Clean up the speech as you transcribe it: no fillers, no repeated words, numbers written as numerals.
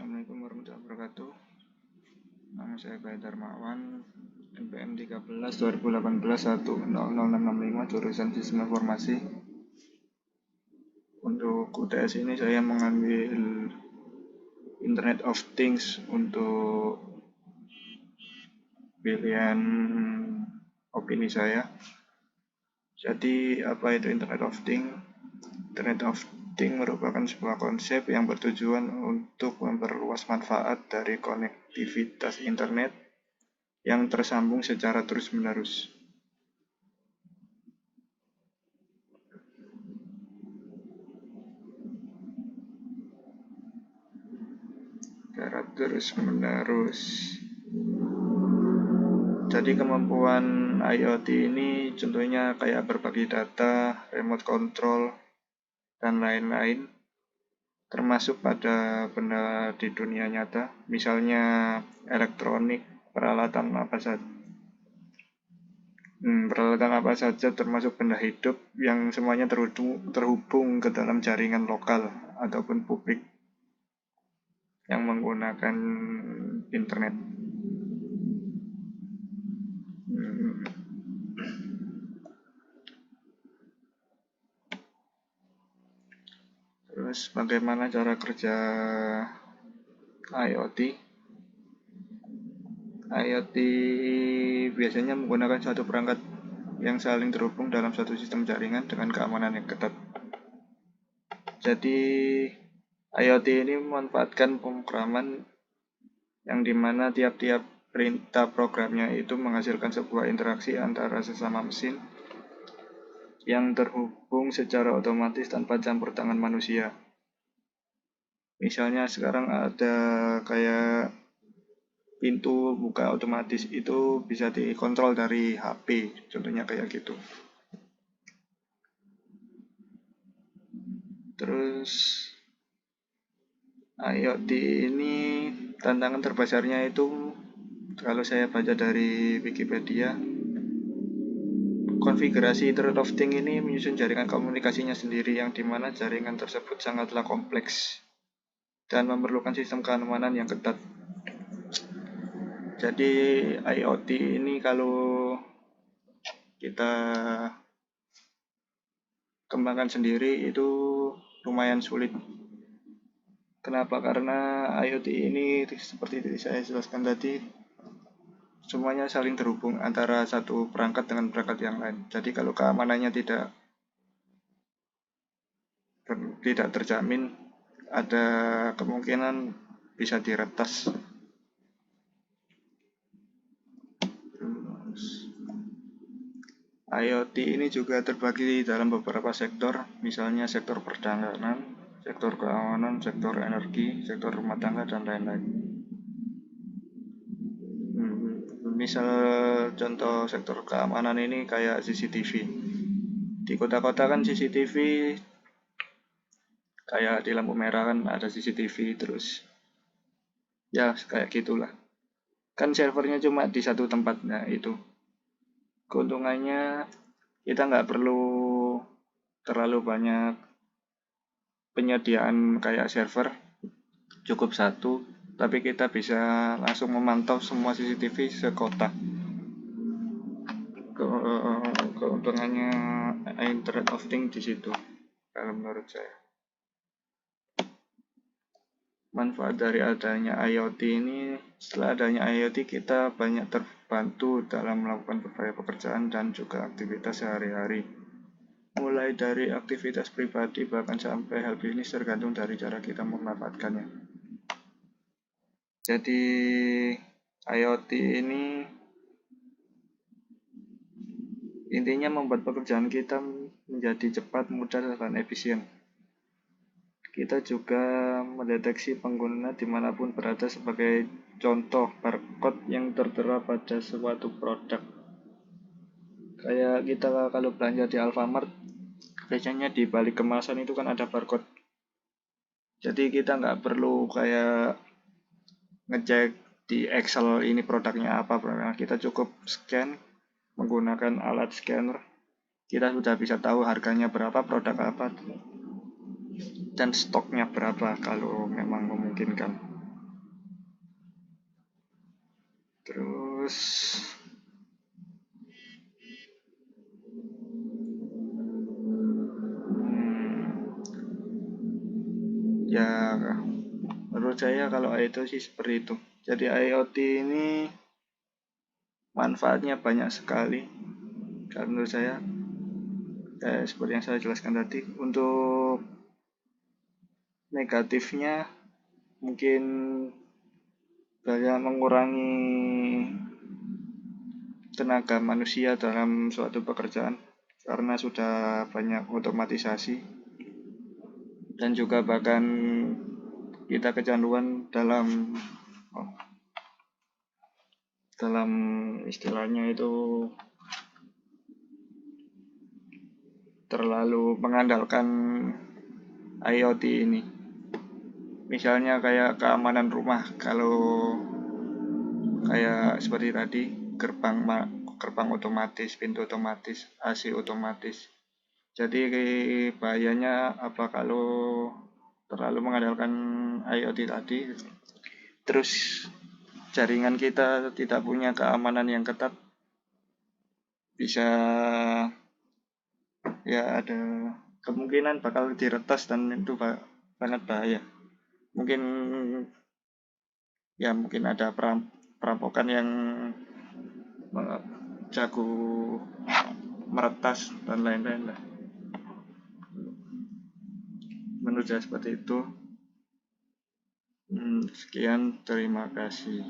Assalamualaikum warahmatullahi wabarakatuh. Nama saya Bayu Darmawan, NPM 13 2018 100665, jurusan Sistem Informasi. Untuk UTS ini saya mengambil Internet of Things untuk pilihan opini saya. Jadi apa itu Internet of Things? Internet of Things merupakan sebuah konsep yang bertujuan untuk memperluas manfaat dari konektivitas internet yang tersambung secara terus-menerus. Jadi kemampuan IoT ini contohnya kayak berbagi data, remote control, dan lain-lain, termasuk pada benda di dunia nyata, misalnya elektronik, peralatan apa saja termasuk benda hidup yang semuanya terhubung ke dalam jaringan lokal ataupun publik yang menggunakan internet. Terus bagaimana cara kerja IoT? IoT biasanya menggunakan suatu perangkat yang saling terhubung dalam satu sistem jaringan dengan keamanan yang ketat. Jadi IoT ini memanfaatkan pemrograman yang dimana tiap-tiap perintah programnya itu menghasilkan sebuah interaksi antara sesama mesin yang terhubung secara otomatis tanpa campur tangan manusia. Misalnya sekarang ada kayak pintu buka otomatis, itu bisa dikontrol dari HP, contohnya kayak gitu. Terus IoT ini tantangan terbesarnya itu kalau saya baca dari Wikipedia, konfigurasi Internet of Things ini menyusun jaringan komunikasinya sendiri yang dimana jaringan tersebut sangatlah kompleks dan memerlukan sistem keamanan yang ketat. Jadi IoT ini kalau kita kembangkan sendiri itu lumayan sulit. Kenapa? Karena IoT ini seperti saya jelaskan tadi, semuanya saling terhubung antara satu perangkat dengan perangkat yang lain. Jadi kalau keamanannya tidak terjamin, ada kemungkinan bisa diretas. IoT ini juga terbagi dalam beberapa sektor, misalnya sektor perdagangan, sektor keamanan, sektor energi, sektor rumah tangga, dan lain-lain. Misal contoh sektor keamanan ini kayak CCTV. Di kota-kota kan CCTV kayak di lampu merah kan ada CCTV, terus ya kayak gitulah. Kan servernya cuma di satu tempat, nah itu. Keuntungannya kita nggak perlu terlalu banyak penyediaan kayak server, cukup satu, tapi kita bisa langsung memantau semua CCTV sekota. Keuntungannya Internet of Things di situ, kalau menurut saya. Manfaat dari adanya IoT ini, setelah adanya IoT kita banyak terbantu dalam melakukan berbagai pekerjaan dan juga aktivitas sehari-hari. Mulai dari aktivitas pribadi bahkan sampai hal bisnis tergantung dari cara kita memanfaatkannya. Jadi IoT ini intinya membuat pekerjaan kita menjadi cepat, mudah, dan efisien. Kita juga mendeteksi pengguna dimanapun berada sebagai contoh barcode yang tertera pada suatu produk. Kayak kita kalau belanja di Alfamart, biasanya di balik kemasan itu kan ada barcode. Jadi kita nggak perlu kayak ngecek di Excel ini produknya apa. Kita cukup scan menggunakan alat scanner. Kita sudah bisa tahu harganya berapa, produk apa, dan stoknya berapa kalau memang memungkinkan. Terus ya menurut saya kalau itu sih seperti itu. Jadi IoT ini manfaatnya banyak sekali. Kalau menurut saya, seperti yang saya jelaskan tadi, untuk negatifnya mungkin banyak mengurangi tenaga manusia dalam suatu pekerjaan karena sudah banyak otomatisasi, dan juga bahkan kita kecanduan dalam istilahnya itu terlalu mengandalkan IoT ini. Misalnya kayak keamanan rumah, kalau kayak seperti tadi gerbang otomatis, pintu otomatis, AC otomatis. Jadi bahayanya apa kalau terlalu mengandalkan IoT tadi, terus jaringan kita tidak punya keamanan yang ketat, bisa ya ada kemungkinan bakal diretas, dan itu sangat bahaya. Mungkin ada perampokan yang jago meretas dan lain-lain lah. Menurut saya seperti itu. Sekian, terima kasih.